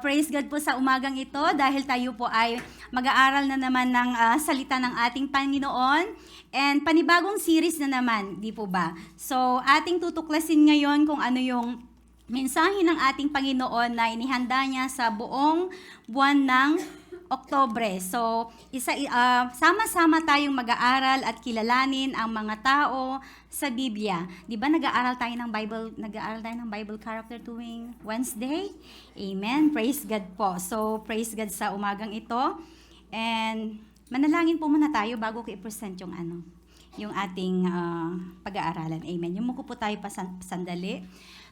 Praise God po sa umagang ito dahil tayo po ay mag-aaral na naman ng salita ng ating Panginoon and panibagong series na naman, di po ba? So, ating tutuklasin ngayon kung ano yung mensahe ng ating Panginoon na inihanda niya sa buong buwan ng Oktubre. So, sama-sama tayong mag-aaral at kilalanin ang mga tao sa Biblia. 'Di ba nag-aaral tayo ng Bible character tuwing Wednesday? Amen. Praise God po. So, praise God sa umagang ito. And manalangin po muna tayo bago ko i-present yung ating pag-aaralan. Amen. Yumuko po tayo sandali.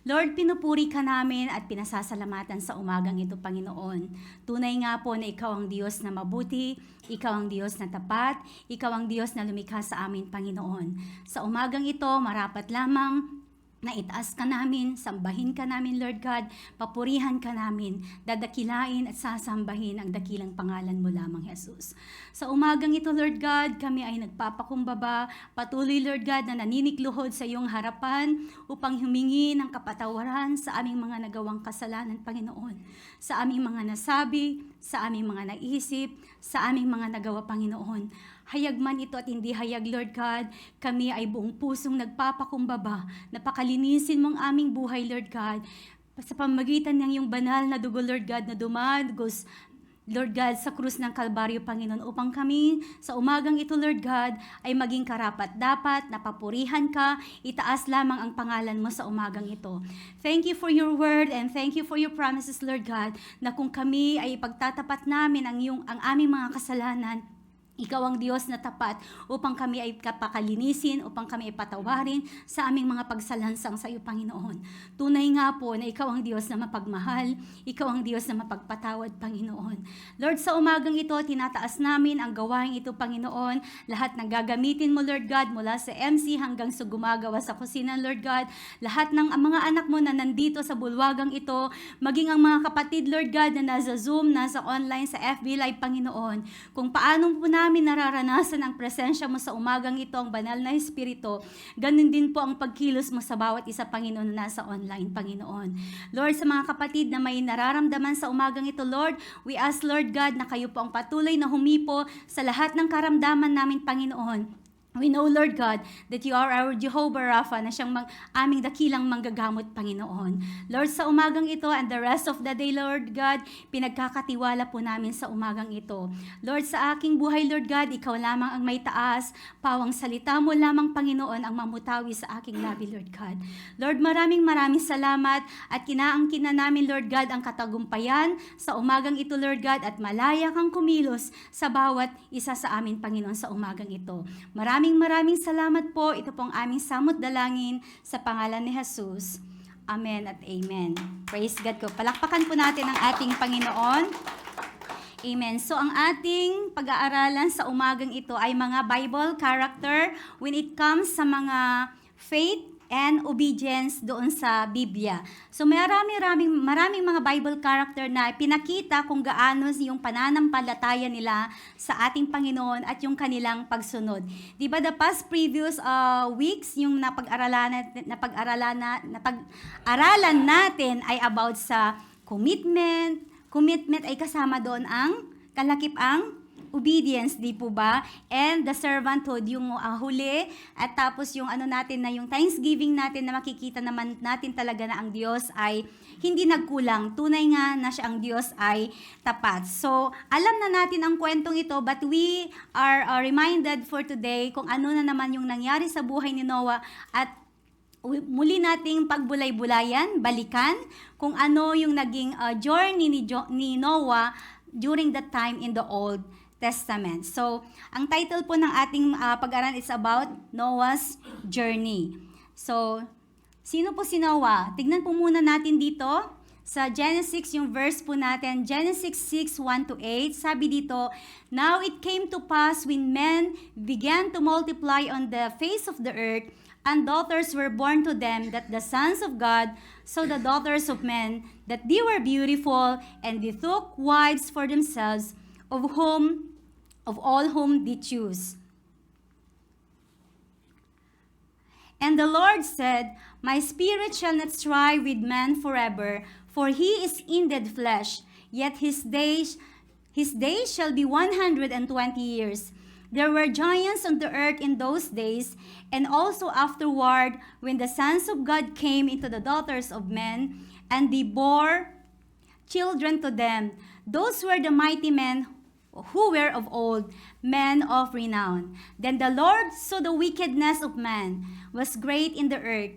Lord, pinupuri ka namin at pinasasalamatan sa umagang ito, Panginoon. Tunay nga po na Ikaw ang Diyos na mabuti, Ikaw ang Diyos na tapat, Ikaw ang Diyos na lumikha sa amin, Panginoon. Sa umagang ito, marapat lamang na itaas ka namin, sambahin ka namin, Lord God, papurihan ka namin, dadakilain at sasambahin ang dakilang pangalan mo lamang, Jesus. Sa umagang ito, Lord God, kami ay nagpapakumbaba, patuloy, Lord God, na naninikluhod sa iyong harapan upang humingi ng kapatawaran sa aming mga nagawang kasalanan, Panginoon. Sa aming mga nasabi, sa aming mga naisip, sa aming mga nagawa, Panginoon. Hayag man ito at hindi hayag, Lord God, kami ay buong pusong nagpapakumbaba, napakalinisin mong aming buhay, Lord God, sa pamagitan ng iyong banal na dugo, Lord God, na dumadugos, Lord God, sa krus ng Kalbaryo, Panginoon, upang kami sa umagang ito, Lord God, ay maging karapat-dapat, napapurihan ka, itaas lamang ang pangalan mo sa umagang ito. Thank you for your word and thank you for your promises, Lord God, na kung kami ay ipagtatapat namin ang aming mga kasalanan, Ikaw ang Diyos na tapat upang kami ay kapakalinisin, upang kami ay patawarin sa aming mga pagsalansang sa iyo, Panginoon. Tunay nga po na Ikaw ang Diyos na mapagmahal, Ikaw ang Diyos na mapagpatawad, Panginoon. Lord, sa umagang ito, tinataas namin ang gawain ito, Panginoon. Lahat ng gagamitin mo, Lord God, mula sa MC hanggang sa gumagawa sa kusina, Lord God. Lahat ng mga anak mo na nandito sa bulwagang ito, maging ang mga kapatid, Lord God, na nasa Zoom, nasa online, sa FB Live, Panginoon. Kung paano po namin nararanasan ang presensya mo sa umagang ito, ang banal na Espiritu, ganun din po ang pagkilos mo sa bawat isa, Panginoon, na nasa online, Panginoon. Lord, sa mga kapatid na may nararamdaman sa umagang ito, Lord, we ask, Lord God, na kayo po ang patuloy na humipo sa lahat ng karamdaman namin, Panginoon. We know, Lord God, that you are our Jehovah Rapha, na siyang aming dakilang manggagamot, Panginoon. Lord, sa umagang ito and the rest of the day, Lord God, pinagkakatiwala po namin sa umagang ito. Lord, sa aking buhay, Lord God, Ikaw lamang ang may taas, pawang salita mo lamang, Panginoon, ang mamutawi sa aking labi, Lord God. Lord, maraming salamat at kinaangkin na namin, Lord God, ang katagumpayan sa umagang ito, Lord God, at malaya kang kumilos sa bawat isa sa amin, Panginoon, sa umagang ito. Maraming salamat po. Ito pong aming samot dalangin sa pangalan ni Jesus. Amen at amen. Praise God ko. Palakpakan po natin ang ating Panginoon. Amen. So ang ating pag-aaralan sa umagang ito ay mga Bible character when it comes sa mga faith and obedience doon sa Biblia. So maraming mga Bible character na pinakita kung gaano yung pananampalataya nila sa ating Panginoon at yung kanilang pagsunod. Di ba the past previous weeks yung napag-aralan natin ay about sa commitment. Commitment ay kasama doon ang kalakip-ang obedience, di po ba? And the servanthood, yung huli, at tapos yung natin na yung thanksgiving natin na makikita naman natin talaga na ang Diyos ay hindi nagkulang. Tunay nga na siya ang Diyos ay tapat. So, alam na natin ang kwentong ito, but we are reminded for today kung ano na naman yung nangyari sa buhay ni Noah at muli nating pagbulay-bulayan, balikan kung ano yung naging journey ni Noah during that time in the Old Testament. So, ang title po ng ating pag-aaral is about Noah's journey. So, sino po si Noah? Tignan po muna natin dito sa Genesis, yung verse po natin, Genesis 6:1-8, sabi dito, Now it came to pass when men began to multiply on the face of the earth, and daughters were born to them, that the sons of God saw the daughters of men, that they were beautiful, and they took wives for themselves, of all whom they choose. And the Lord said, My spirit shall not strive with man forever, for he is indeed flesh, yet his days shall be 120 years. There were giants on the earth in those days, and also afterward, when the sons of God came into the daughters of men, and they bore children to them. Those were the mighty men who were of old, men of renown. Then the Lord saw the wickedness of man was great in the earth,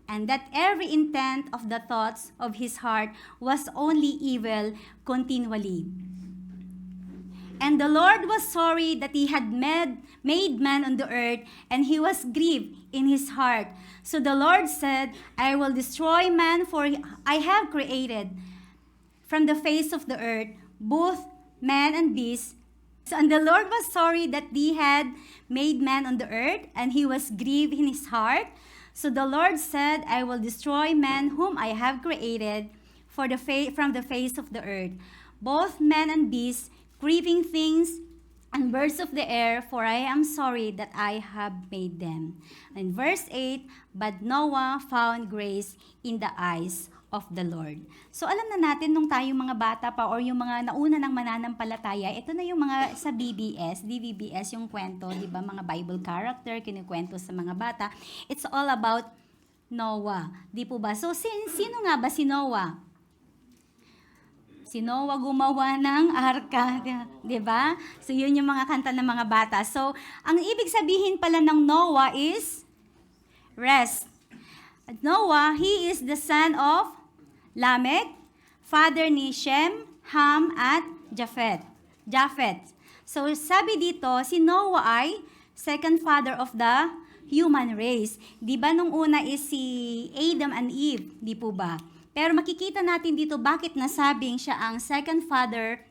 and that every intent of the thoughts of his heart was only evil continually. And the Lord was sorry that he had made man on the earth, and he was grieved in his heart. So the Lord said, I will destroy man, for I have created from the face of the earth both man and beast. And the Lord was sorry that he had made man on the earth, and he was grieved in his heart. So the Lord said, I will destroy man whom I have created from the face of the earth, both man and beasts, creeping things, and birds of the air, for I am sorry that I have made them. And verse 8, but Noah found grace in the eyes of the Lord. So alam na natin nung tayo mga bata pa or yung mga nauna ng mananampalataya, ito na yung mga sa DVBS, yung kwento, di ba, mga Bible character, kinikwento sa mga bata. It's all about Noah. Di po ba? So sino nga ba si Noah? Si Noah gumawa ng arka, di ba? So yun yung mga kanta ng mga bata. So ang ibig sabihin pala ng Noah is rest. Noah, he is the son of Lamech, father ni Shem, Ham, at Japheth. So sabi dito, si Noah ay second father of the human race. Di ba nung una is si Adam and Eve, di po ba? Pero makikita natin dito bakit nasabing siya ang second father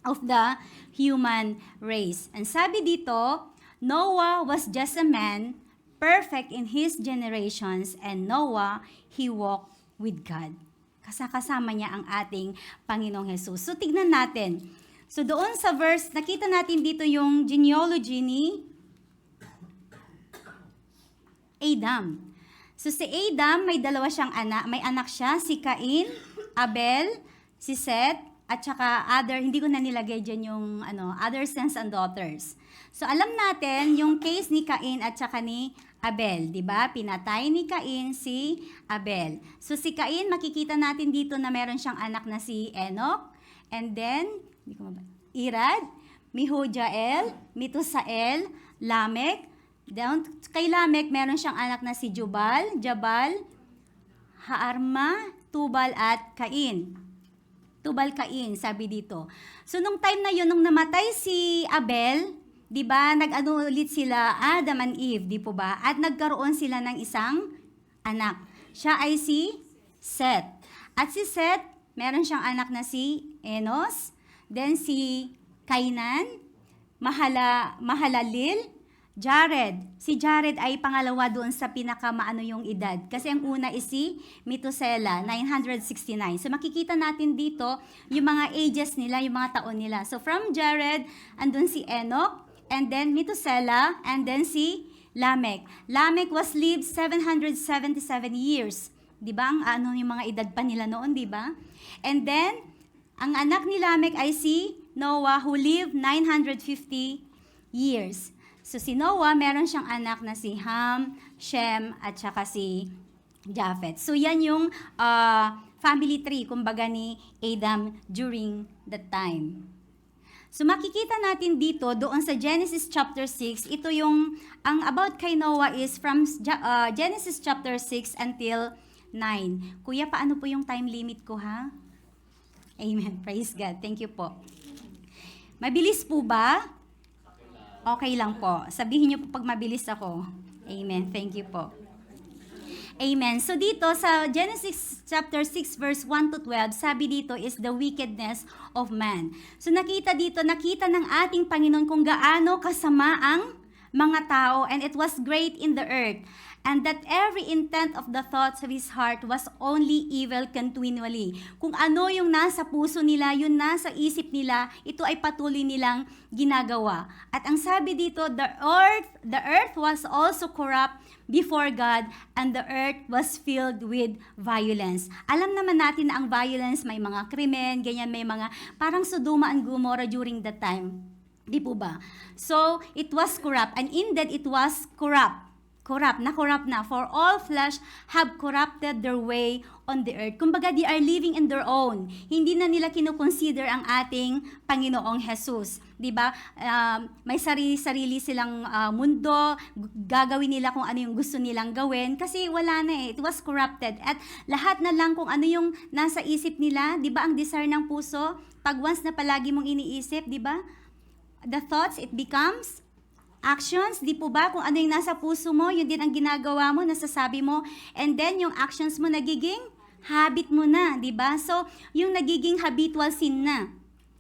of the human race. And sabi dito, Noah was just a man, perfect in his generations, and Noah, he walked with God. Kasama niya ang ating Panginoong Jesus. So tignan natin. So doon sa verse, nakita natin dito yung genealogy ni Adam. So si Adam, may dalawa siyang anak. May anak siya, si Cain, Abel, si Seth, at saka hindi ko na nilagay dyan yung other sons and daughters. So alam natin yung case ni Cain at saka ni Abel, di ba? Pinatay ni Cain si Abel. So si Cain, makikita natin dito na meron siyang anak na si Enoch, and then, Irad, Mehujael, Metusael, Lamech. Down kay Lamech, meron siyang anak na si Jabal, Haarma, Tubal, at Cain. Tubal-Cain, sabi dito. So, nung time na yun, nung namatay si Abel, di ba, ulit sila, Adam and Eve, di po ba? At nagkaroon sila ng isang anak. Siya ay si Seth. At si Seth, meron siyang anak na si Enos, then si Kainan, Mahalalil, Jared. Si Jared ay pangalawa doon sa pinakamaano yung edad. Kasi ang una is si Metusela, 969. So makikita natin dito yung mga ages nila, yung mga taon nila. So from Jared, andun si Enoch, and then Metusela, and then si Lamech. Lamech was lived 777 years. Di ba? Ang yung mga edad pa nila noon, di ba? And then, ang anak ni Lamech ay si Noah, who lived 950 years. So si Noah, meron siyang anak na si Ham, Shem, at saka si Japheth. So yan yung family tree, kumbaga ni Adam during that time. So makikita natin dito, doon sa Genesis chapter 6, ito yung, ang about kay Noah is from Genesis chapter 6 until 9. Kuya, paano po yung time limit ko, ha? Amen. Praise God. Thank you po. Mabilis po ba? Okay lang po. Sabihin niyo po pag mabilis ako. Amen. Thank you po. Amen. So dito sa Genesis chapter 6 verse 1 to 12, sabi dito is the wickedness of man. So nakita ng ating Panginoon kung gaano kasama ang mga tao, and it was great in the earth. and that every intent of the thoughts of his heart was only evil continually. Kung ano yung nasa puso nila, yung nasa isip nila, ito ay patuloy nilang ginagawa. At ang sabi dito, the earth was also corrupt before God, and the earth was filled with violence. Alam naman natin na ang violence, may mga krimen, ganyan, may mga parang Sodoma and Gomorrah during that time. Di po ba? So, it was corrupt, and indeed it was corrupt. Corrupt na, for all flesh have corrupted their way on the earth. Kumbaga, they are living in their own. Hindi na nila kinukonsider ang ating Panginoong Jesus. Diba? May sarili-sarili silang mundo, gagawin nila kung ano yung gusto nilang gawin, kasi wala na it was corrupted. At lahat na lang kung ano yung nasa isip nila, diba, ang desire ng puso, pag once na palagi mong iniisip, diba, the thoughts, it becomes actions, di po ba? Kung ano yung nasa puso mo, yun din ang ginagawa mo, nasasabi mo, and then yung actions mo nagiging habit mo na, di ba? So, yung nagiging habitual sin na.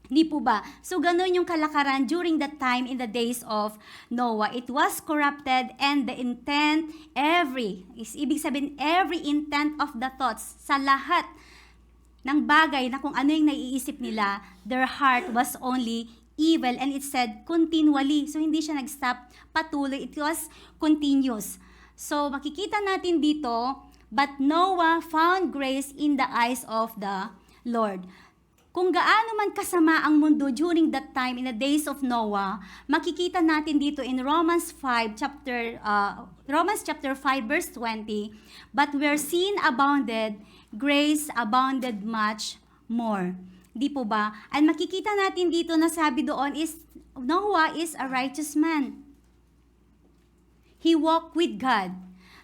Di po ba? So, ganun yung kalakaran during that time in the days of Noah. It was corrupted, and the intent, ibig sabihin, every intent of the thoughts, sa lahat ng bagay na kung ano yung naiisip nila, their heart was only evil, and it said continually. So, hindi siya nag-stop, patuloy. It was continuous. So, makikita natin dito, but Noah found grace in the eyes of the Lord. Kung gaano man kasama ang mundo during that time, in the days of Noah, makikita natin dito in Romans chapter 5, verse 20, but where sin abounded, grace abounded much more. Di po ba? And makikita natin dito na sabi doon is, Noah is a righteous man. He walked with God.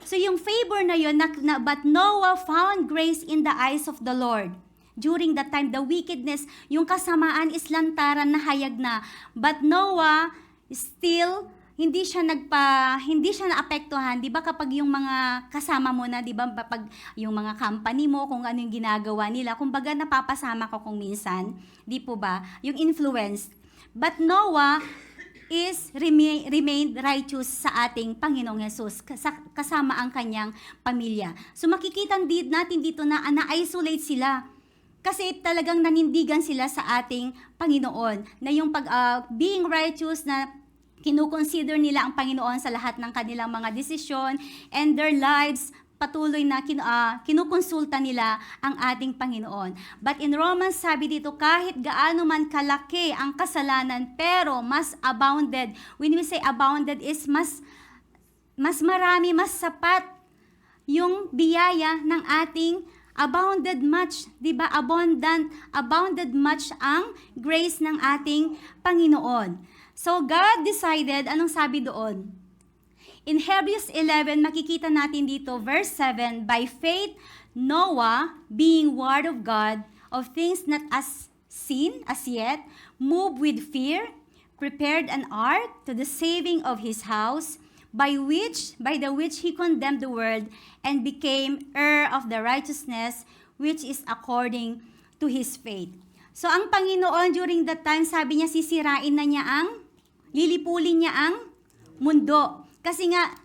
So yung favor na yun, but Noah found grace in the eyes of the Lord. During that time, the wickedness, yung kasamaan is lantaran na hayag na. But Noah still hindi siya naapektuhan, 'di ba, kapag yung mga kasama mo na, 'di ba, pag yung mga company mo, kung ano yung ginagawa nila, kumbaga napapasama ka kung minsan, 'di po ba? Yung influence. But Noah remained righteous sa ating Panginoong Hesus, kasama ang kanyang pamilya. So makikita natin dito na na-isolate sila. Kasi talagang nanindigan sila sa ating Panginoon, na yung being righteous, na kinukonsider nila ang Panginoon sa lahat ng kanilang mga desisyon, and their lives, patuloy na kinukonsulta nila ang ating Panginoon. But in Romans, sabi dito, kahit gaano man kalaki ang kasalanan, pero mas abounded. When we say abounded is mas marami, mas sapat yung biyaya ng ating abounded much, 'di ba? Abounded much ang grace ng ating Panginoon. So, God decided, anong sabi doon? In Hebrews 11, makikita natin dito, verse 7, by faith, Noah, being word of God, of things not as seen as yet, moved with fear, prepared an ark to the saving of his house, by the which he condemned the world, and became heir of the righteousness which is according to his faith. So, ang Panginoon during that time, sabi niya, sisirain na niya lilipulin niya ang mundo. Kasi nga,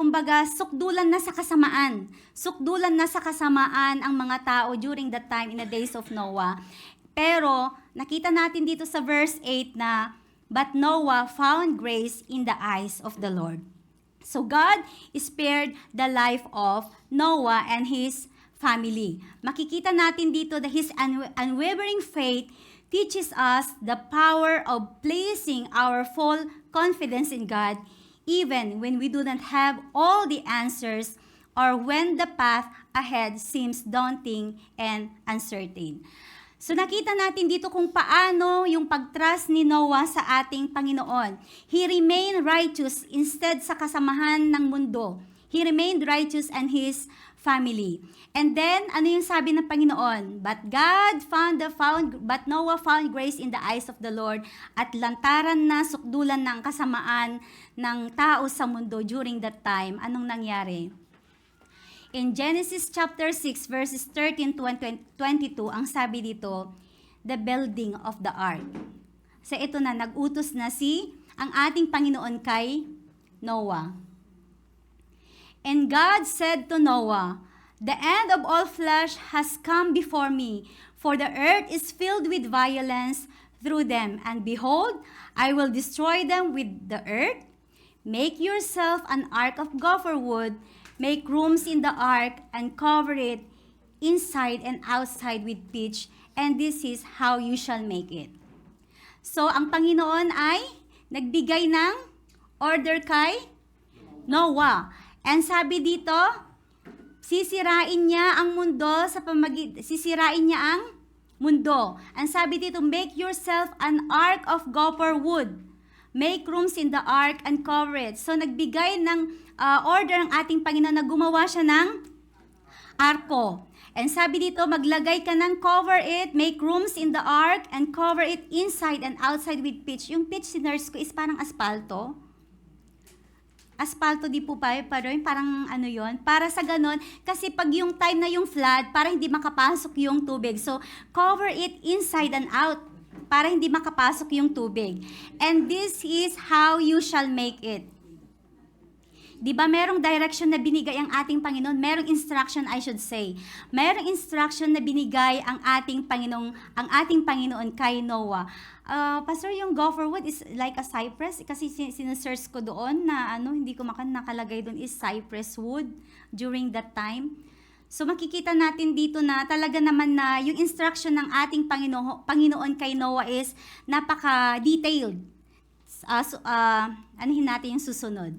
kumbaga, sukdulan na sa kasamaan. Sukdulan na sa kasamaan ang mga tao during that time in the days of Noah. Pero, nakita natin dito sa verse 8 na, but Noah found grace in the eyes of the Lord. So, God spared the life of Noah and his family. Makikita natin dito that his unwavering faith teaches us the power of placing our full confidence in God even when we do not have all the answers or when the path ahead seems daunting and uncertain. So nakita natin dito kung paano yung pag-trust ni Noah sa ating Panginoon. He remained righteous instead sa kasamahan ng mundo. He remained righteous and his family. And then, ano yung sabi ng Panginoon? But Noah found grace in the eyes of the Lord, at lantaran na, sukdulan ng kasamaan ng tao sa mundo during that time. Anong nangyari? In Genesis chapter 6, verses 13 to 22, ang sabi dito, the building of the ark. So ito na, nag-utos na ang ating Panginoon kay Noah. And God said to Noah, "The end of all flesh has come before me, for the earth is filled with violence through them. And behold, I will destroy them with the earth. Make yourself an ark of gopher wood, make rooms in the ark, and cover it inside and outside with pitch, and this is how you shall make it." So, ang Panginoon ay nagbigay ng order kay Noah. And sabi dito, sisirain niya ang mundo sisirain niya ang mundo. And sabi dito, make yourself an ark of gopher wood. Make rooms in the ark and cover it. So nagbigay ng order ang ating Panginoon na gumawa siya ng arko. And sabi dito, maglagay ka ng cover it, make rooms in the ark, and cover it inside and outside with pitch. Yung pitch, sinerge ko, is parang aspalto. Aspalto di po pa, pero yung parang ano yon, para sa ganon, kasi pag yung time na yung flood, para hindi makapasok yung tubig. So, cover it inside and out, para hindi makapasok yung tubig. And this is how you shall make it. Di ba merong direction na binigay ang ating Panginoon? Merong instruction, I should say. Merong instruction na binigay ang ating Panginoon kay Noah. Pastor, yung gopher wood is like a cypress? Kasi sinesearch ko doon na hindi ko nakalagay doon is cypress wood during that time. So makikita natin dito na talaga naman na yung instruction ng ating Panginoon kay Noah is napaka-detailed. Anuhin natin yung susunod.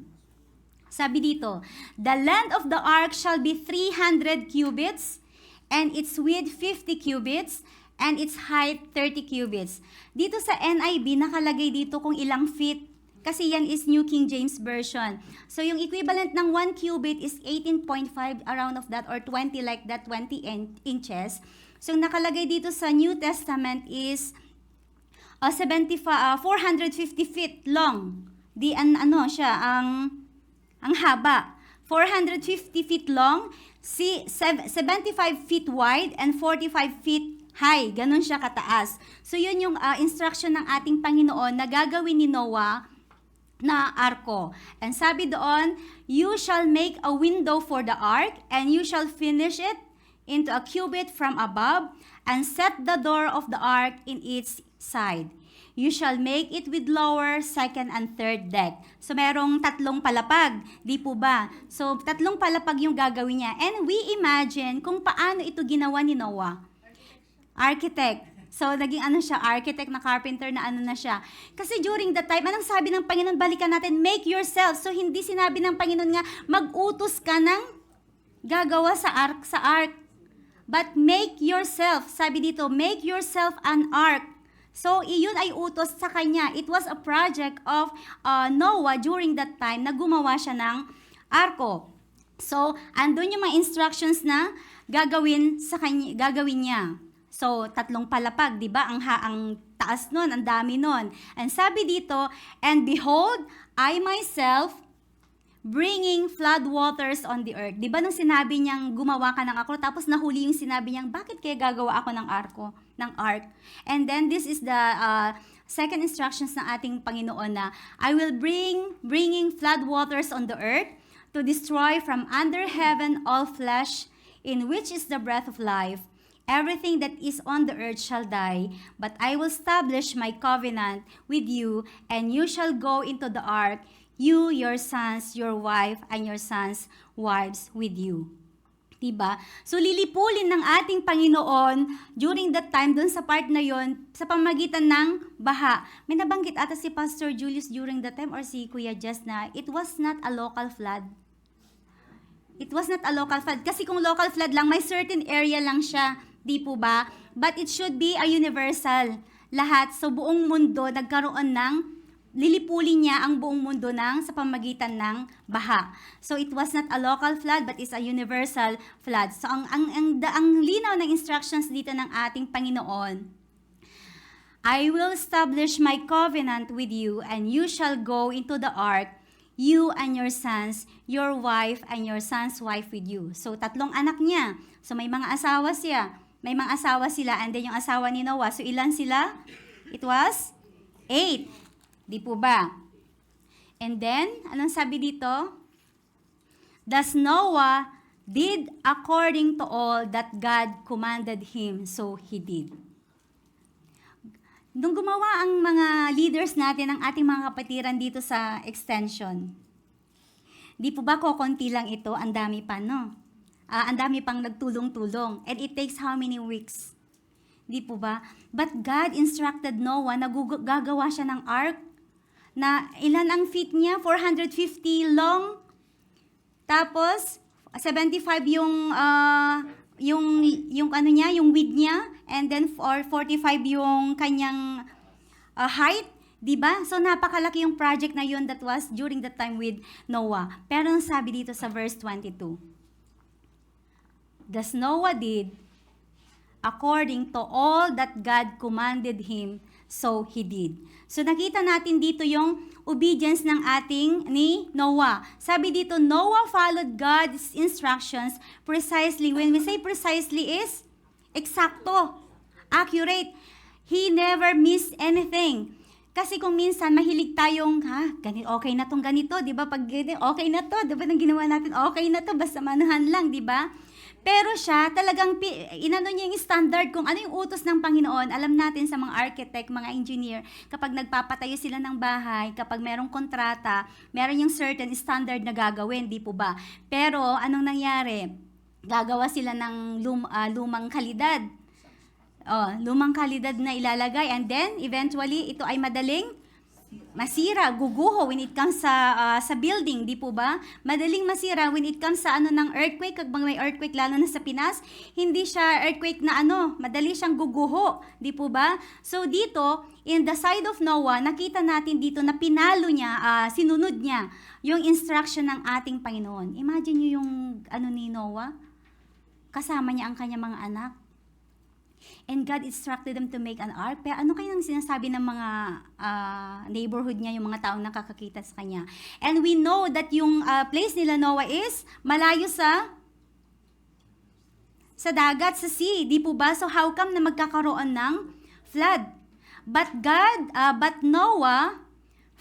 Sabi dito, "The length of the ark shall be 300 cubits, and its width 50 cubits, and its height 30 cubits. Dito sa NIV, nakalagay dito kung ilang feet, kasi yan is New King James Version. So yung equivalent ng 1 cubit is 18.5 around of that, or 20 like that, 20 inches. So yung nakalagay dito sa New Testament is 450 feet long. Ang haba, 450 feet long, 75 feet wide, and 45 feet high. Ganun siya kataas. So yun yung instruction ng ating Panginoon na gagawin ni Noah na arko. And sabi doon, "You shall make a window for the ark, and you shall finish it into a cubit from above, and set the door of the ark in its side. You shall make it with lower, second, and third deck." So, merong 3 palapag. Di po ba? So, 3 palapag yung gagawin niya. And we imagine kung paano ito ginawa ni Noah. Architect. So, naging siya, architect na carpenter na na siya. Kasi during that time, anong sabi ng Panginoon? Balikan natin, make yourself. So, hindi sinabi ng Panginoon nga, mag-utos ka ng gagawa sa ark. But make yourself. Sabi dito, make yourself an ark. So, iyon ay utos sa kanya. It was a project of Noah during that time na gumawa siya ng arko. So, andun yung mga instructions na gagawin niya. So, 3 palapag, di ba? Ang taas nun, ang dami nun. And sabi dito, "And behold, I myself bringing flood waters on the earth." Di ba nung sinabi niyang gumawa ka ng arko, tapos nahuli yung sinabi niyang, bakit kaya gagawa ako ng ark? And then this is the second instructions ng ating Panginoon na, "I will bringing flood waters on the earth to destroy from under heaven all flesh, in which is the breath of life. Everything that is on the earth shall die, but I will establish my covenant with you, and you shall go into the ark, you, your sons, your wife, and your sons' wives with you." Diba? So, lilipulin ng ating Panginoon during that time, dun sa part na yon, sa pamagitan ng baha. May nabanggit ata si Pastor Julius during that time, or si Kuya Jess, na it was not a local flood. It was not a local flood. Kasi kung local flood lang, may certain area lang siya. Di po ba? But it should be a universal. Lahat, so buong mundo, nagkaroon ng lilipulin niya ang buong mundo sa pamagitan ng baha. So it was not a local flood, but it's a universal flood. So ang linaw ng instructions dito ng ating Panginoon, "I will establish my covenant with you, and you shall go into the ark, you and your sons, your wife, and your son's wife with you." So 3 anak niya. So may mga asawa siya. May mga asawa sila, and then yung asawa ni Noah. So ilan sila? It was 8. Di po ba? And then, anong sabi dito? Thus Noah did according to all that God commanded him, so he did. Nung gumawa ang mga leaders natin, ang ating mga kapatiran dito sa extension, di po ba kokonti lang ito, ang dami pa, no? Ang dami pang nagtulong-tulong. And it takes how many weeks? Di po ba? But God instructed Noah na gagawa siya ng ark na ilan ang feet niya? 450 long. Tapos, 75 yung ano niya, yung width niya, and then 45 yung kanyang height, 'di ba? So napakalaki yung project na yun that was during the time with Noah. Pero ang sabi dito sa verse 22, thus Noah did according to all that God commanded him, so he did. So nakita natin dito yung obedience ng ni Noah. Sabi dito, Noah followed God's instructions precisely. When we say precisely is eksakto, accurate. He never missed anything. Kasi kung minsan mahilig tayong, okay na tong ganito, di ba? Pag okay na to, di ba nang ginawa natin, okay na to, basta manuhan lang, di ba? Pero siya, talagang inano niya yung standard kung ano yung utos ng Panginoon. Alam natin sa mga architect, mga engineer, kapag nagpapatayo sila ng bahay, kapag merong kontrata, meron yung certain standard na gagawin, di po ba? Pero anong nangyari? Gagawa sila ng lumang kalidad. Lumang kalidad na ilalagay, and then eventually ito ay madaling masira, guguho when it comes sa building, di po ba? Madaling masira when it comes sa ng earthquake. Kapag may earthquake, lalo na sa Pinas, hindi siya earthquake na madali siyang guguho, di po ba? So dito, in the side of Noah, nakita natin dito na pinalo niya, sinunod niya yung instruction ng ating Panginoon. Imagine niyo yung ni Noah, kasama niya ang kanyang mga anak. And God instructed them to make an ark. Pero ano kaya ang sinasabi ng mga neighborhood niya, yung mga taong nakakakita sa kanya? And we know that yung place nila Noah is malayo sa dagat, sa sea. Di po ba? So how come na magkakaroon ng flood? But Noah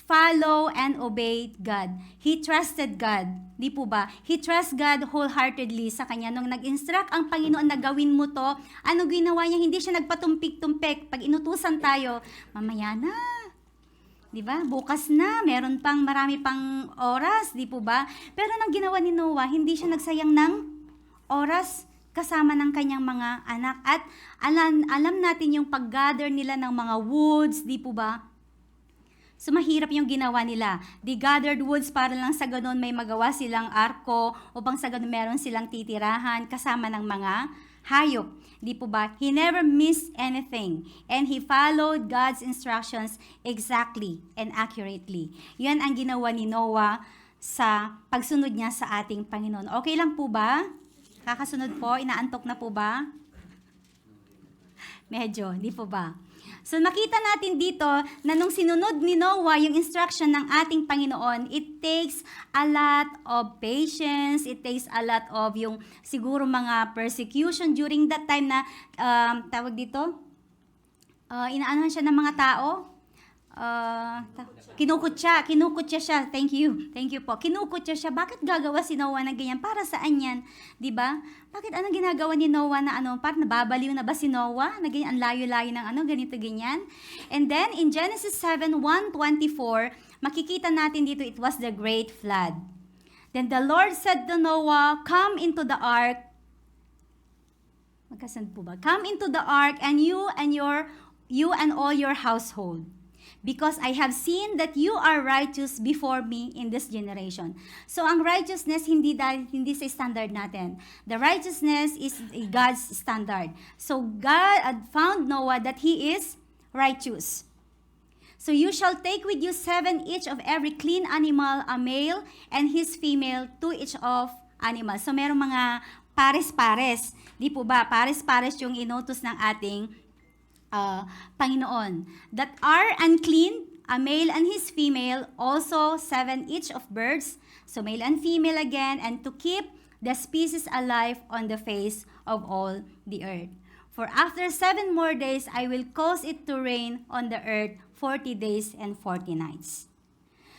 follow and obey God. He trusted God. Di po ba? He trust God wholeheartedly sa kanya. Nung nag-instruct ang Panginoon na gawin mo to, ano ginawa niya? Hindi siya nagpatumpik-tumpik. Pag inutusan tayo, mamaya na. Di ba? Bukas na. Meron pang marami pang oras. Di po ba? Pero nang ginawa ni Noah, hindi siya nagsayang ng oras kasama ng kanyang mga anak. At alam natin yung pag-gather nila ng mga woods. Di po ba? So, mahirap yung ginawa nila. They gathered woods para lang sa ganun may magawa silang arko upang sa ganun meron silang titirahan kasama ng mga hayop. Di po ba? He never missed anything. And he followed God's instructions exactly and accurately. Yan ang ginawa ni Noah sa pagsunod niya sa ating Panginoon. Okay lang po ba? Kakasunod po? Inaantok na po ba? Medyo, di po ba? So nakita natin dito na nung sinunod ni Noah yung instruction ng ating Panginoon, it takes a lot of patience, it takes a lot of yung siguro mga persecution during that time na tawag dito, inaanohan siya ng mga tao, kinukutya siya. Thank you po. Kinukutya siya. Bakit gagawa si Noah ng ganyan? Para saan yan? 'Di ba? Bakit anong ginagawa ni Noah na parang nababaliw na ba si Noah? Na ganyan, ang layo-layo ng ganito ganyan. And then in Genesis 7:1-24, makikita natin dito it was the great flood. Then the Lord said to Noah, "Come into the ark." Magkasan po ba? "Come into the ark, and you and all your household. Because I have seen that you are righteous before me in this generation." So, ang righteousness, hindi sa standard natin. The righteousness is God's standard. So, God had found Noah that he is righteous. "So, you shall take with you 7 each of every clean animal, a male, and his female, 2 each of animals." So, merong mga pares-pares. Di po ba? Pares-pares yung inutos ng ating Panginoon. "That are unclean, a male and his female, also 7 each of birds," so male and female again, "and to keep the species alive on the face of all the earth. For after 7 more days, I will cause it to rain on the earth 40 days and 40 nights.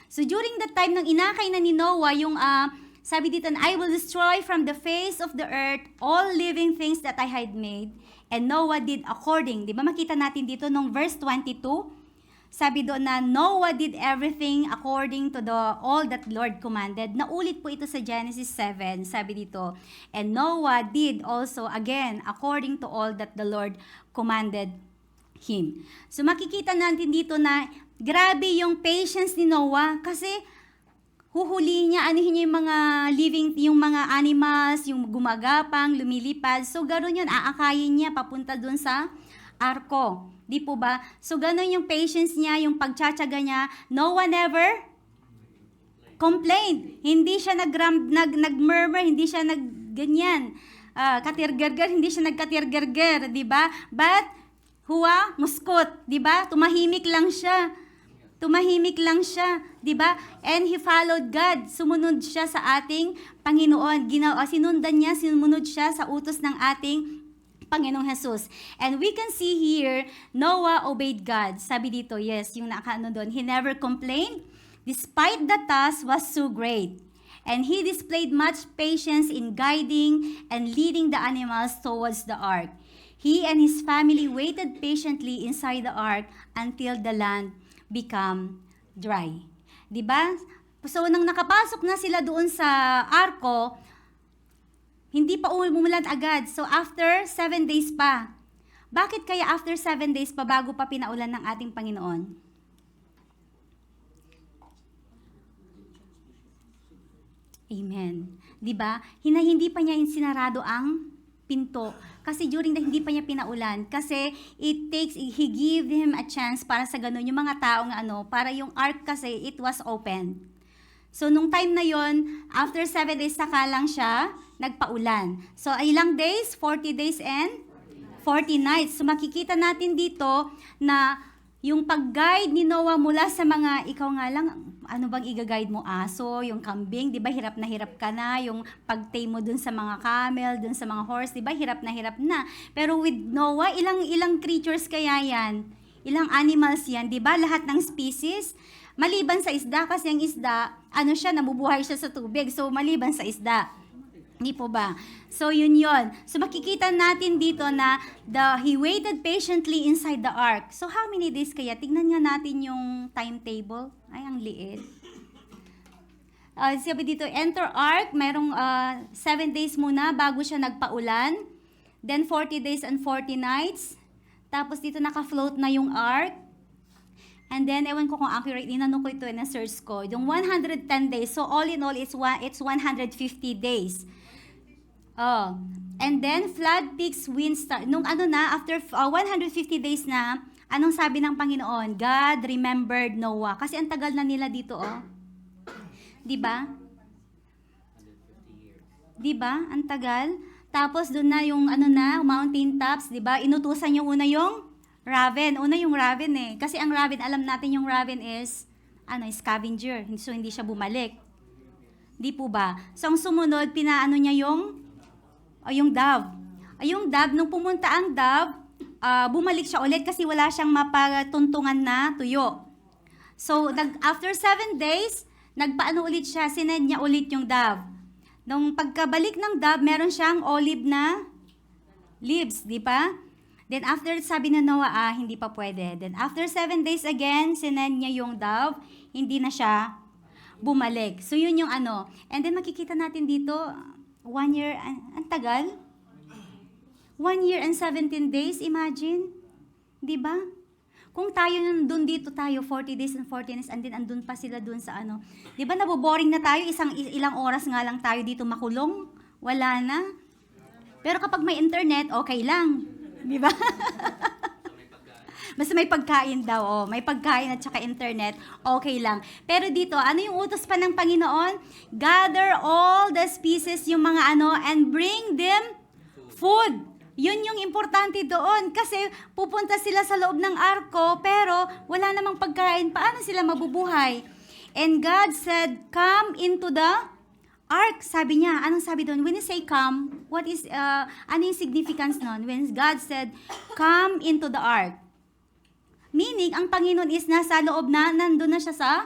So during the time nang inakay na ni Noah yung Sabi dito, I will destroy from the face of the earth all living things that I had made. And Noah did according. Di ba makita natin dito nung verse 22? Sabi doon na Noah did everything according to all that Lord commanded. Naulit po ito sa Genesis 7. Sabi dito, and Noah did also again according to all that the Lord commanded him. So makikita natin dito na grabe yung patience ni Noah kasi huhuli niya, anuhin niya yung mga living, yung mga animals, yung gumagapang, lumilipad. So gano'n yun, aakayin niya papunta doon sa arko. Di po ba? So, ganun yung patience niya, yung pagtsatsaga niya. No one ever complained. Hindi siya nag-murmur, hindi siya nag-ganyan. Katirgerger, hindi siya nagkatirgerger, di ba? But, huwa, muskot, di ba? Tumahimik lang siya. Tumahimik lang siya, di ba? And he followed God. Sumunod siya sa ating Panginoon. Sinundan niya, sumunod siya sa utos ng ating Panginoong Jesus. And we can see here, Noah obeyed God. Sabi dito, yes, yung nakaano doon, he never complained, despite the task was so great. And he displayed much patience in guiding and leading the animals towards the ark. He and his family waited patiently inside the ark until the land became dry. Diba? So, nang nakapasok na sila doon sa arko, hindi pa umulan agad. So, after 7 days pa. Bakit kaya after 7 days pa bago pa pinaulan ng ating Panginoon? Amen. Diba? Hindi pa niya sinarado ang pinto. Kasi during the hindi pa niya pinaulan. Kasi he gave him a chance para sa ganun. Yung mga taong para yung ark kasi, it was open. So, nung time na yon, after 7 days, saka lang siya nagpaulan. So, ilang days? 40 days and 40 nights. So, makikita natin dito na yung pag-guide ni Noah mula sa mga, ikaw nga lang, ano bang i-guide mo? Aso, yung kambing, di ba hirap na hirap ka na, yung pag-tame mo dun sa mga camel, dun sa mga horse, di ba hirap na. Pero with Noah, ilang creatures kaya yan? Ilang animals yan, di ba? Lahat ng species. Maliban sa isda, kasi ang isda, nabubuhay siya sa tubig. So, maliban sa isda. Hindi po ba? So, yun. So, makikita natin dito na he waited patiently inside the ark. So, how many days kaya? Tignan nga natin yung timetable. Ay, ang liit. Sabi dito, enter ark. Mayroong 7 days muna bago siya nagpaulan. Then, 40 days and 40 nights. Tapos, dito naka-float na yung ark. And then, ewan ko kung accurate, inano ko ito na search ko. Yung 110 days. So, all in all, it's 150 days. Oh. And then, flood peaks, windstorm. Nung after 150 days na, anong sabi ng Panginoon? God remembered Noah. Kasi ang tagal na nila dito, oh. Diba? Diba? Ang tagal. Tapos, doon na yung, mountain tops, diba? Inutusan yung una yung raven. Una yung raven eh. Kasi ang raven, alam natin yung raven is, scavenger. So, hindi siya bumalik. Di po ba? So, ang sumunod, pinaano niya yung dove. Yung dove, nung pumunta ang dove, bumalik siya ulit kasi wala siyang mapatuntungan na tuyo. So, after 7 days, nagpaano ulit siya, sinend niya ulit yung dove. Nung pagkabalik ng dove, meron siyang olive na leaves, di ba? Then after, sabi na Noah, hindi pa pwede. Then after 7 days again, sinend niya yung dove, hindi na siya bumalik. So yun yung And then makikita natin dito, 1 year, ang tagal. 1 year and 17 days, imagine. Di ba? Kung tayo nandun dito tayo, 40 days and 40 nights, and then andun pa sila dun sa Di ba naboboring na tayo, ilang oras nga lang tayo dito makulong? Wala na. Pero kapag may internet, okay lang. Di ba? Basta may pagkain daw, may pagkain at saka internet, okay lang. Pero dito, ano yung utos pa ng Panginoon? Gather all the species, yung mga and bring them food. Yun yung importante doon. Kasi pupunta sila sa loob ng arko, pero wala namang pagkain. Paano sila mabubuhay? And God said, come into the ark, sabi niya. Anong sabi doon? When you say come, what is, ano yung significance nun? When God said, come into the ark. Meaning, ang Panginoon is nasa loob na, nandun na siya sa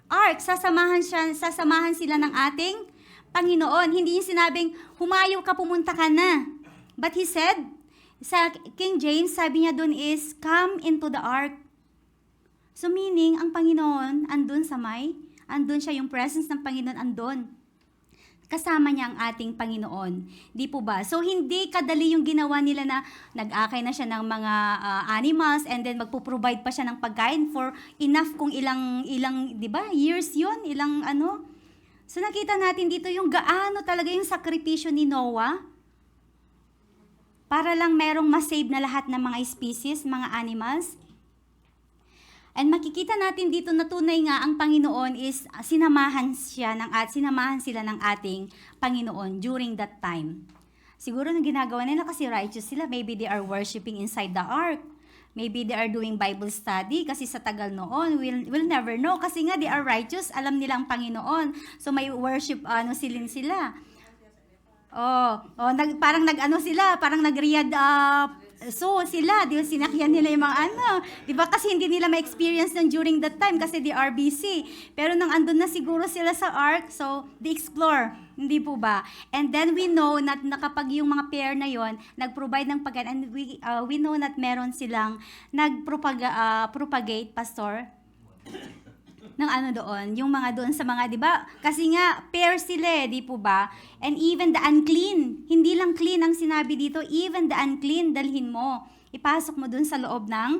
ark. Sasamahan sila ng ating Panginoon. Hindi niya sinabing, humayo ka, pumunta ka na. But he said, sa King James, sabi niya dun is, come into the ark. So meaning, ang Panginoon, andun siya, yung presence ng Panginoon, andun. Kasama niya ang ating Panginoon. Di po ba? So, hindi kadali yung ginawa nila na nag-akay na siya ng mga animals and then magpo-provide pa siya ng pagkain for enough kung ilang di ba, years yun, ilang ano. So, nakita natin dito yung gaano talaga yung sakripisyo ni Noah para lang merong masave na lahat ng mga species, mga animals. And makikita natin dito na tunay nga ang Panginoon is sinamahan sila ng ating Panginoon during that time. Siguro nang ginagawa nila kasi righteous sila, maybe they are worshiping inside the ark. Maybe they are doing Bible study kasi sa tagal noon, we'll never know kasi nga they are righteous, alam nila ang Panginoon. So may worship sila. Parang nag-riyad so sila, di ba, sinakyan nila yung mga di ba, kasi hindi nila ma-experience nun during that time kasi they are busy. Pero nang andun na siguro sila sa ark, so they explore, hindi po ba? And then we know na kapag yung mga pair na yon nag-provide ng pagkain, and we know that meron silang nag-propagate, pastor, ng doon, yung mga doon sa mga, di ba? Kasi nga, pair sila, di po ba? And even the unclean, hindi lang clean ang sinabi dito, even the unclean, dalhin mo. Ipasok mo doon sa loob ng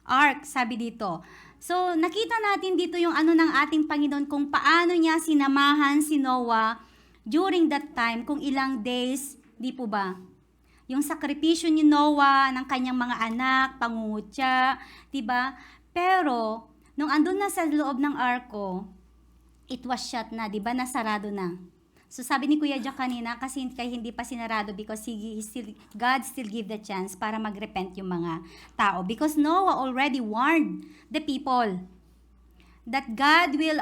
ark, sabi dito. So, nakita natin dito yung ng ating Panginoon, kung paano niya sinamahan si Noah during that time, kung ilang days, di po ba? Yung sakripisyo ni Noah, ng kanyang mga anak, pangungutya, di ba? Pero, nung andun na sa loob ng arko, it was shut na, di ba? Nasarado na. So sabi ni Kuya Jack kanina, kasi hindi pa sinarado because God still give the chance para magrepent yung mga tao. Because Noah already warned the people that God will,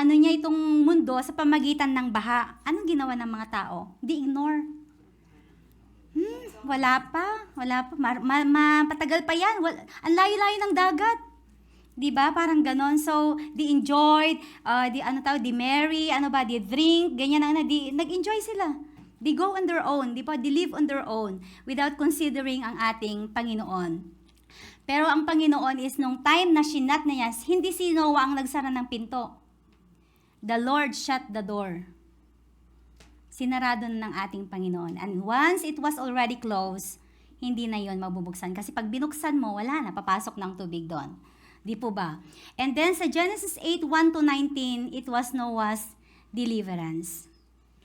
niya itong mundo sa pamagitan ng baha. Anong ginawa ng mga tao? Di ignore. Wala pa. Patagal pa yan. Ang layo-layo ng dagat. Di ba? Parang ganon. So, they enjoyed, they marry, they drink, ganyan nag-enjoy sila. They go on their own, di ba? They live on their own without considering ang ating Panginoon. Pero ang Panginoon is nung time na sinat na niya, hindi si Noah ang nagsara ng pinto. The Lord shut the door. Sinarado na ng ating Panginoon. And once it was already closed, hindi na yon mabubuksan. Kasi pag binuksan mo, wala na, papasok ng tubig doon. Di po ba? And then sa Genesis 8:1-19, it was Noah's deliverance.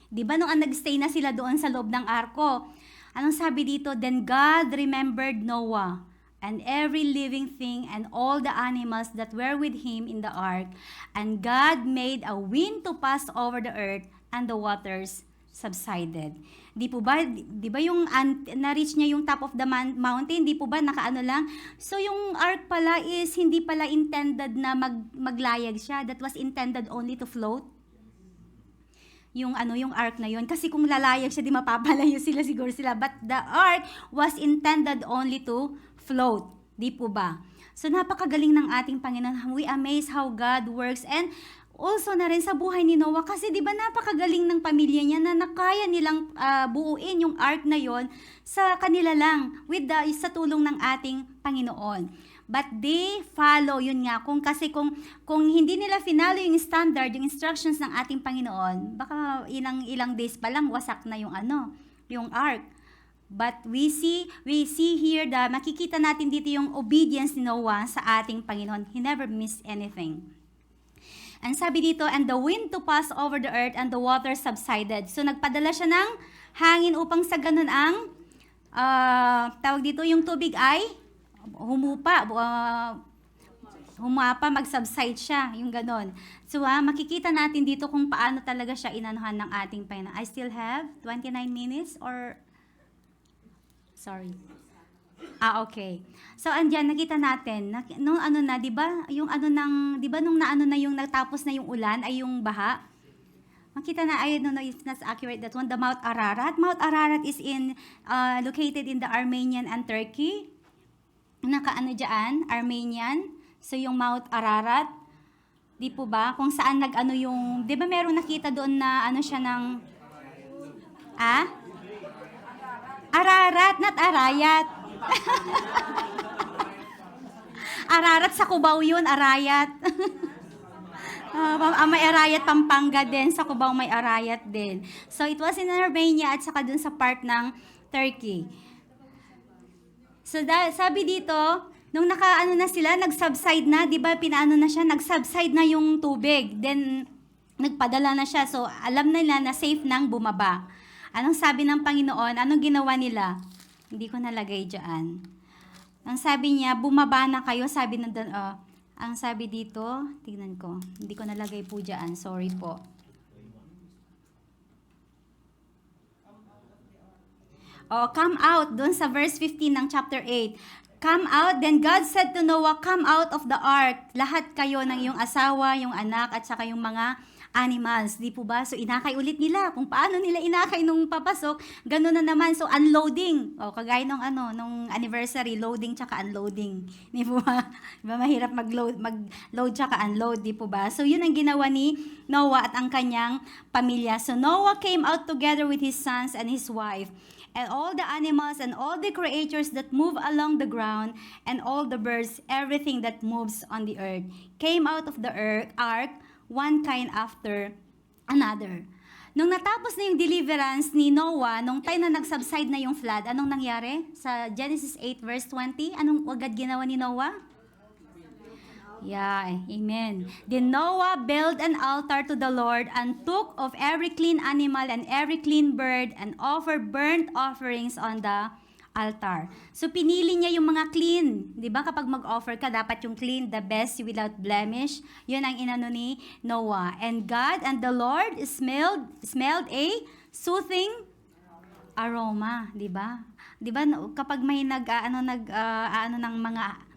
Di ba nung nag-stay na sila doon sa loob ng arko, anong sabi dito? Then God remembered Noah and every living thing and all the animals that were with him in the ark. And God made a wind to pass over the earth and the waters subsided. Di po ba, di ba yung na-reach niya yung top of the mountain, di po ba nakaano lang? So yung ark pala is hindi pala intended na maglayag siya. That was intended only to float. Yung ark na yun. Kasi kung lalayag siya, di mapapalayo siguro sila. But the ark was intended only to float. Di po ba? So napakagaling ng ating Panginoon. We amaze how God works. And also na rin sa buhay ni Noah, kasi di ba napakagaling ng pamilya niya na nakaya nilang buuin yung ark na yon sa kanila lang sa tulong ng ating Panginoon. But they follow, yun nga, kung hindi nila finalo yung standard, yung instructions ng ating Panginoon, baka ilang days pa lang wasak na yung ark. But we see here makikita natin dito yung obedience ni Noah sa ating Panginoon. He never missed anything. And sabi dito, and the wind to pass over the earth and the water subsided. So nagpadala siya ng hangin upang sa ganun ang, tawag dito, yung tubig ay humapa, mag-subside siya, yung ganun. So makikita natin dito kung paano talaga siya inanuhan ng ating Panginoon. I still have 29 minutes or, sorry. Okay. So andiyan nakita natin nung di ba? Yung di ba nung yung natapos na yung ulan ay yung baha. Makita na it's not accurate that one, the Mount Ararat. Mount Ararat is located in the Armenian and Turkey. Diyan, Armenian. So yung Mount Ararat. Di po ba? Kung saan nag-ano yung, di ba merong nakita doon na ano siya ng, ah? Ararat, not Arayat. Ararat sa Cubao yun, Arayat. May Arayat, Pampanga din. Sa Cubao may Arayat din. So, it was in Armenia at saka dun sa part ng Turkey. So, sabi dito, nung nakaano na sila, nag-subside na, di ba, pinaano na siya, nag-subside na yung tubig. Then, nagpadala na siya. So, alam nila na safe nang bumaba. Anong sabi ng Panginoon? Anong ginawa nila? Hindi ko nalagay dyan. Ang sabi niya, bumaba na kayo. Sabi na doon, ang sabi dito, tignan ko. Hindi ko nalagay po dyan. Sorry po. Come out. Doon sa verse 15 ng chapter 8. Come out. Then God said to Noah, come out of the ark. Lahat kayo ng iyong asawa, yung anak, at saka yung mga animals. Di po ba? So, inakay ulit nila. Kung paano nila inakay nung papasok, gano'n na naman. So, unloading. Kagaya nung anniversary, loading tsaka unloading. Di po ba? Diba mahirap mag-load tsaka unload, di po ba? So, yun ang ginawa ni Noah at ang kanyang pamilya. So, Noah came out together with his sons and his wife, and all the animals and all the creatures that move along the ground, and all the birds, everything that moves on the earth, came out of the ark, one kind after another. Nung natapos na yung deliverance ni Noah, nung time na nag-subside na yung flood, anong nangyari? Sa Genesis 8 verse 20, anong agad ginawa ni Noah? Yeah, amen. Then Noah built an altar to the Lord and took of every clean animal and every clean bird and offered burnt offerings on the altar. So pinili niya yung mga clean. 'Di ba kapag mag-offer ka dapat yung clean, the best, without blemish. 'Yun ang inano ni Noah. And God and the Lord smelled a soothing aroma, 'di ba? 'Di ba kapag may ano ng mga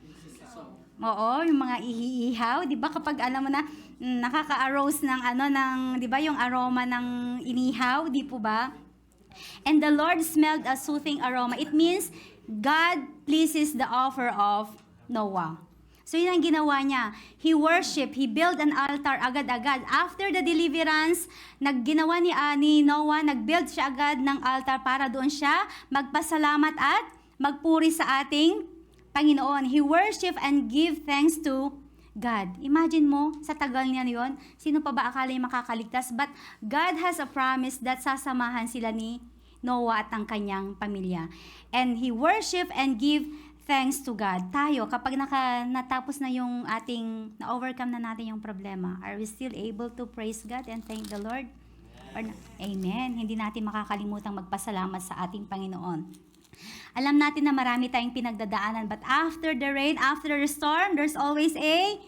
yung mga ihihaw, 'di ba kapag alam mo na nakaka-arouse ng ng 'di ba yung aroma ng inihaw, 'di po ba? And the Lord smelled a soothing aroma. It means God pleases the offer of Noah. So yun ang ginawa niya. He worshiped, he built an altar agad-agad. After the deliverance, nagginawa ni Noah, nagbuild siya agad ng altar para doon siya magpasalamat at magpuri sa ating Panginoon. He worshiped and give thanks to God. Imagine mo, sa tagal niya yon, sino pa ba akala yung makakaligtas? But God has a promise that sasamahan sila ni Noah at ang kanyang pamilya. And he worship and give thanks to God. Tayo, kapag natapos na yung na-overcome na natin yung problema, are we still able to praise God and thank the Lord? Amen. Hindi natin makakalimutang magpasalamat sa ating Panginoon. Alam natin na marami tayong pinagdadaanan, but after the rain, after the storm, there's always a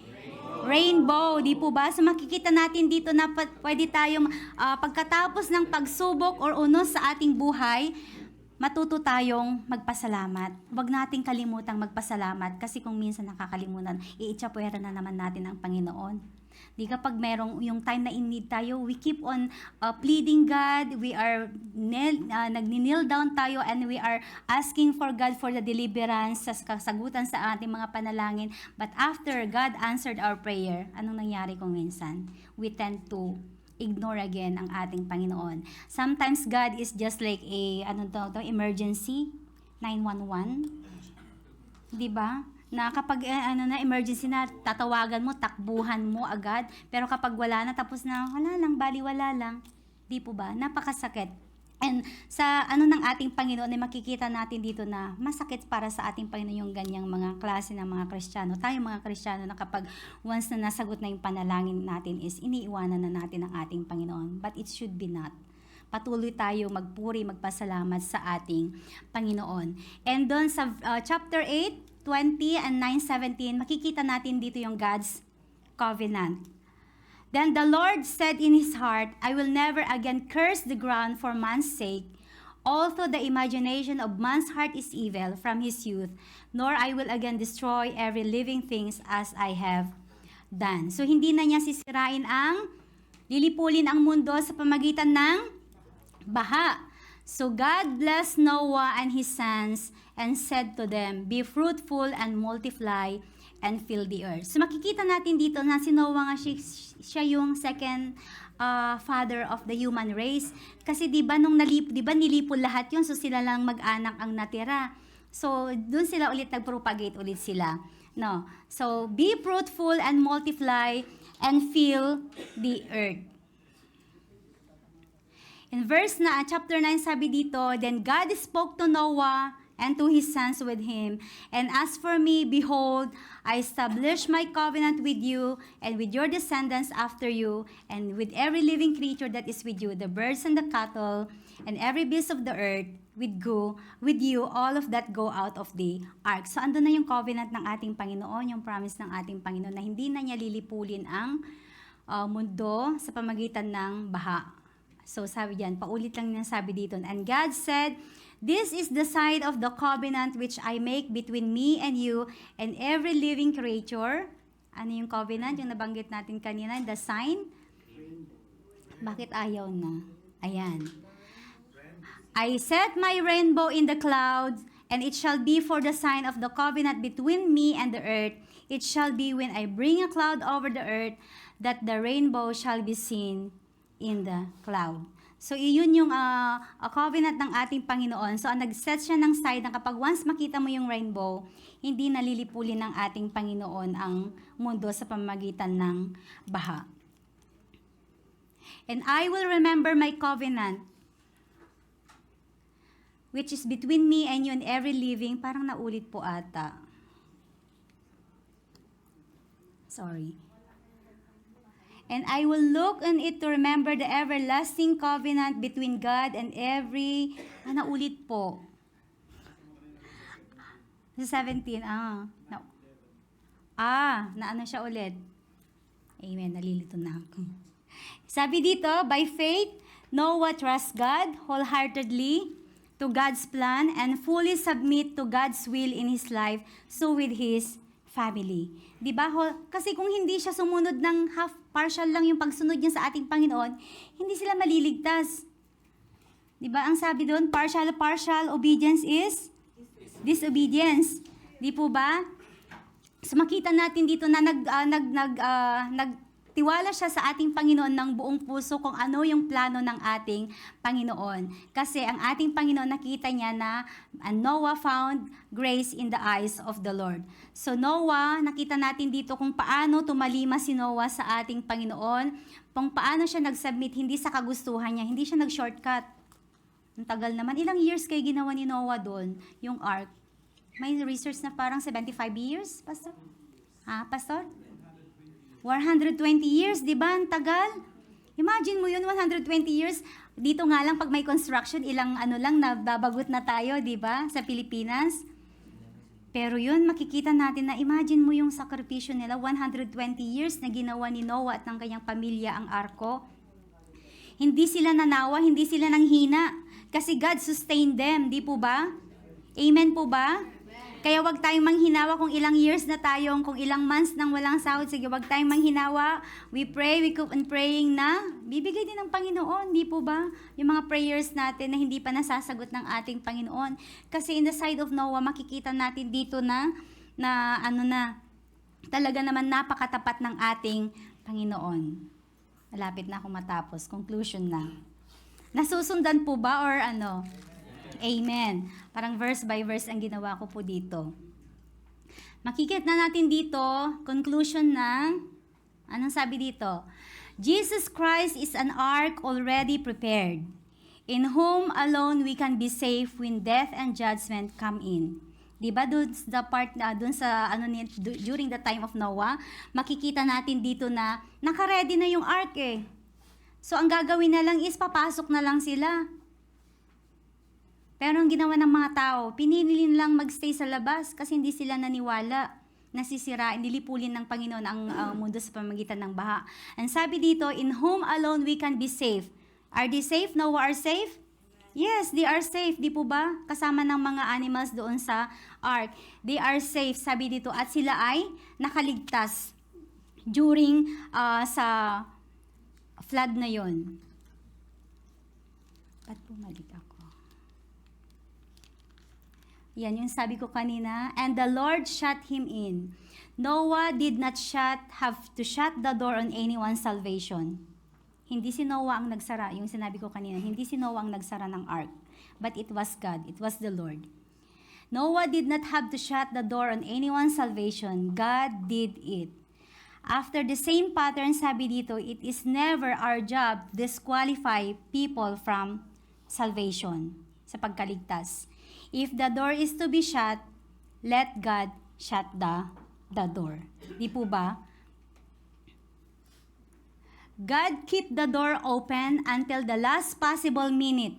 rainbow. Di po ba? So makikita natin dito na pwede tayong pagkatapos ng pagsubok or unos sa ating buhay, matuto tayong magpasalamat. Huwag nating kalimutang magpasalamat kasi kung minsan nakakalimutan, iitsapwera na naman natin ang Panginoon. Di kapag merong yung time na in need tayo, we keep on pleading God, we are nagni-kneel down tayo and we are asking for God for the deliverance, sa kasagutan sa ating mga panalangin. But after God answered our prayer, anong nangyari kung minsan? We tend to ignore again ang ating Panginoon. Sometimes God is just like a emergency 911. 'Di ba? Na kapag emergency na, tatawagan mo, takbuhan mo agad. Pero kapag wala na, tapos na, wala lang, baliwala lang. Di po ba? Napakasakit. And sa ng ating Panginoon ay makikita natin dito na masakit para sa ating Panginoon yung ganyang mga klase ng mga Kristiyano. Tayong mga Kristiyano na kapag once na nasagot na yung panalangin natin is iniiwanan na natin ang ating Panginoon. But it should be not. Patuloy tayo magpuri, magpasalamat sa ating Panginoon. And doon sa chapter 8, 20 and 9:17, makikita natin dito yung God's covenant. Then the Lord said in his heart, I will never again curse the ground for man's sake, although the imagination of man's heart is evil from his youth, nor I will again destroy every living thing as I have done. So hindi na niya sisirain lilipulin ang mundo sa pamagitan ng baha. So God blessed Noah and his sons and said to them, be fruitful and multiply and fill the earth. So makikita natin dito na si Noah nga siya yung second father of the human race. Kasi 'di ba nilipol lahat 'yun, so sila lang mag-anak ang natira. So doon sila ulit nagpropagate ulit sila. No. So be fruitful and multiply and fill the earth. In chapter 9 sabi dito, then God spoke to Noah and to his sons with him. And as for me, behold, I establish my covenant with you and with your descendants after you, and with every living creature that is with you, the birds and the cattle, and every beast of the earth, with you, all of that go out of the ark. So, andun na yung covenant ng ating Panginoon, yung promise ng ating Panginoon na hindi na niya lilipulin ang mundo sa pamagitan ng baha. So, sabi diyan, paulit lang niya sabi dito, and God said, this is the sign of the covenant which I make between me and you and every living creature. Ano yung covenant? Yung nabanggit natin kanina, the sign? Bakit ayaw na? Ayan. I set my rainbow in the clouds, and it shall be for the sign of the covenant between me and the earth. It shall be when I bring a cloud over the earth, that the rainbow shall be seen in the cloud. So, iyon yung covenant ng ating Panginoon. So, nag-set siya ng side na kapag once makita mo yung rainbow, hindi nalilipulin ng ating Panginoon ang mundo sa pamamagitan ng baha. And I will remember my covenant, which is between me and you and every living. Parang naulit po ata. Sorry. And I will look on it to remember the everlasting covenant between God and every... naulit po. 17, no. Naano siya ulit. Amen, nalilito na ako. Sabi dito, by faith, Noah trusts God wholeheartedly to God's plan and fully submit to God's will in his life, so with his family. Diba? Kasi kung hindi siya sumunod ng partial lang yung pagsunod niya sa ating Panginoon, hindi sila maliligtas. Diba? Ang sabi doon, partial obedience is disobedience. Di po ba? So makita natin dito na nagtiwala siya sa ating Panginoon ng buong puso kung ano yung plano ng ating Panginoon. Kasi ang ating Panginoon, nakita niya na Noah found grace in the eyes of the Lord. So Noah, nakita natin dito kung paano tumalima si Noah sa ating Panginoon, kung paano siya nag-submit, hindi sa kagustuhan niya, hindi siya nag-shortcut. Ang tagal naman. Ilang years kayo ginawa ni Noah doon, yung ark? May research na parang 75 years, Pastor? Pastor? 120 years, di ba? Ang tagal. Imagine mo yun, 120 years. Dito nga lang, pag may construction, ilang nababagot na tayo, di ba? Sa Pilipinas. Pero yun, makikita natin na imagine mo yung sakripisyo nila, 120 years na ginawa ni Noah at ng kanyang pamilya ang arko. Hindi sila nanawa, hindi sila nanghina. Kasi God sustained them, di po ba? Amen po ba? Kaya wag tayong manghinawa kung ilang years na tayo, kung ilang months nang walang sahod. Sige, wag tayong manghinawa. We keep on praying na bibigay din ng Panginoon, di po ba? Yung mga prayers natin na hindi pa nasasagot ng ating Panginoon. Kasi in the side of Noah, makikita natin dito na talaga naman napakatapat ng ating Panginoon. Malapit na ako matapos. Conclusion na. Nasusundan po ba or ano? Amen. Parang verse by verse ang ginawa ko po dito. Makikita na natin dito, conclusion ng, anong sabi dito? Jesus Christ is an ark already prepared, in whom alone we can be safe when death and judgment come in. Diba doon sa part during the time of Noah, makikita natin dito na naka-ready na yung ark eh. So ang gagawin na lang is papasok na lang sila. Pero ang ginawa ng mga tao, pinili lang magstay sa labas kasi hindi sila naniwala. Nasisirain, nilipulin ng Panginoon ang mundo sa pamamagitan ng baha. And sabi dito, in whom alone we can be safe. Are they safe? Noah are safe? Yes, they are safe. Di po ba? Kasama ng mga animals doon sa ark. They are safe, sabi dito. At sila ay nakaligtas during sa flood na yon. Ba't bumalik ako? Yan yung sabi ko kanina. And the Lord shut him in, Noah did not have to shut the door on anyone's salvation. Hindi si Noah ang nagsara, yung sinabi ko kanina, hindi si Noah ang nagsara ng ark, but it was God, it was the Lord. Noah did not have to shut the door on anyone's salvation. God did it. After the same pattern, sabi dito, it is never our job to disqualify people from salvation, sa pagkaligtas. If the door is to be shut, let God shut the door. Di po ba? God keep the door open until the last possible minute.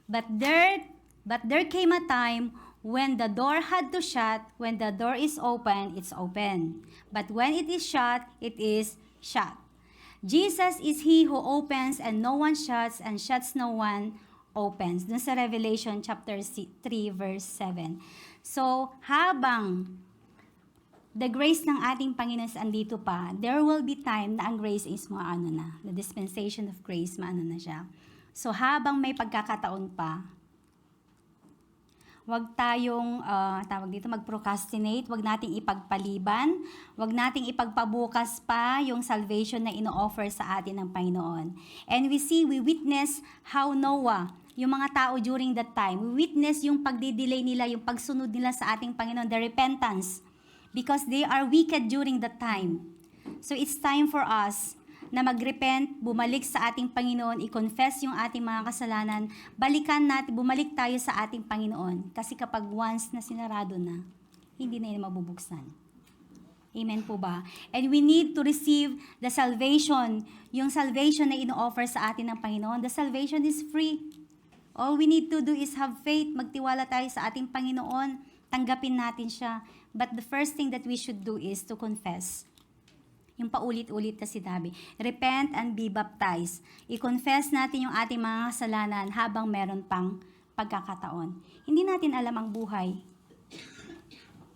But there came a time when the door had to shut. When the door is open, it's open. But when it is shut, it is shut. Jesus is He who opens and no one shuts, and shuts no one opens. Dun sa Revelation chapter 3 verse 7. So, habang the grace ng ating Panginoon andito pa, there will be time na ang grace is maano na. The dispensation of grace, maano na siya. So, habang may pagkakataon pa, wag tayong, mag-procrastinate, wag nating ipagpaliban, wag nating ipagpabukas pa yung salvation na ino-offer sa atin ng Panginoon. And we witness how Noah, yung mga tao during that time, we witness yung pagdidelay nila, yung pagsunod nila sa ating Panginoon, the repentance, because they are wicked during that time. So it's time for us na mag-repent, bumalik sa ating Panginoon, i-confess yung ating mga kasalanan, bumalik tayo sa ating Panginoon. Kasi kapag once na sinarado na, hindi na yun mabubuksan. Amen po ba? And we need to receive the salvation, yung salvation na ino-offer sa atin ng Panginoon. The salvation is free. All we need to do is have faith, magtiwala tayo sa ating Panginoon, tanggapin natin siya. But the first thing that we should do is to confess. Yung paulit-ulit na sinabi, repent and be baptized. I-confess natin yung ating mga kasalanan habang meron pang pagkakataon. Hindi natin alam ang buhay.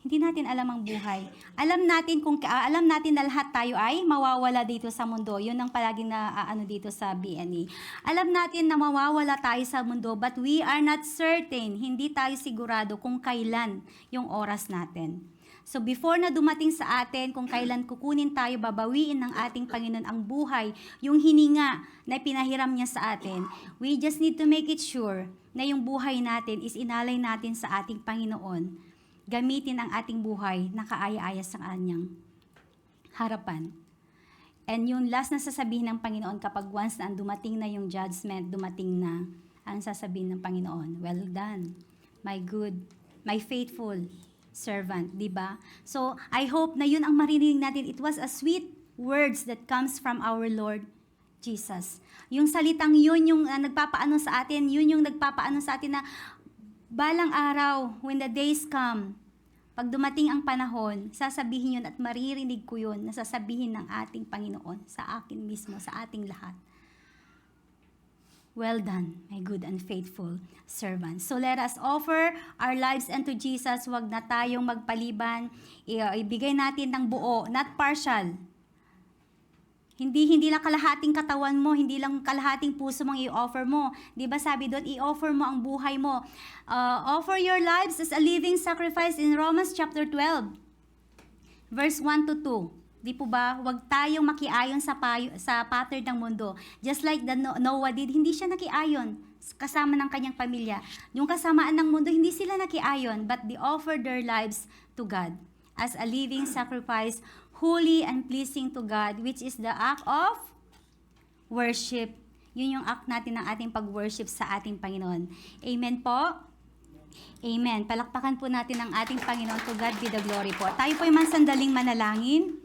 Hindi natin alam ang buhay. Alam natin na lahat tayo ay mawawala dito sa mundo. Yun ang palaging na dito sa BNE. Alam natin na mawawala tayo sa mundo, but we are not certain. Hindi tayo sigurado kung kailan yung oras natin. So before na dumating sa atin, kung kailan kukunin tayo, babawiin ng ating Panginoon ang buhay, yung hininga na pinahiram niya sa atin, we just need to make it sure na yung buhay natin is inalay natin sa ating Panginoon. Gamitin ang ating buhay na kaaya-aya sa kanyang harapan. And yung last na sasabihin ng Panginoon kapag once na dumating na yung judgment, dumating na, ang sasabihin ng Panginoon, well done, my good, my faithful servant, di ba? So, I hope na yun ang marinig natin. It was a sweet words that comes from our Lord Jesus. Yung salitang yun yung nagpapaano sa atin, yun yung nagpapaano sa atin na balang araw, when the days come, pag dumating ang panahon, sasabihin yun at maririnig ko yun na sasabihin ng ating Panginoon sa akin mismo, sa ating lahat. Well done, my good and faithful servant. So let us offer our lives unto Jesus. Huwag na tayong magpaliban. Ibigay natin ng buo, not partial. Hindi lang kalahating katawan mo, hindi lang kalahating puso mong i-offer mo. 'Di ba sabi doon, i-offer mo ang buhay mo. Offer your lives as a living sacrifice in Romans chapter 12, verse 1 to 2. Di po ba, huwag tayong makiayon sa pattern ng mundo. Just like Noah did, hindi siya nakiayon kasama ng kanyang pamilya. Yung kasamaan ng mundo, hindi sila nakiayon, but they offered their lives to God as a living sacrifice, holy and pleasing to God, which is the act of worship. Yun yung act natin ng ating pag-worship sa ating Panginoon. Amen po? Amen. Palakpakan po natin ang ating Panginoon. To God be the glory po. Tayo po ay mansandaling manalangin.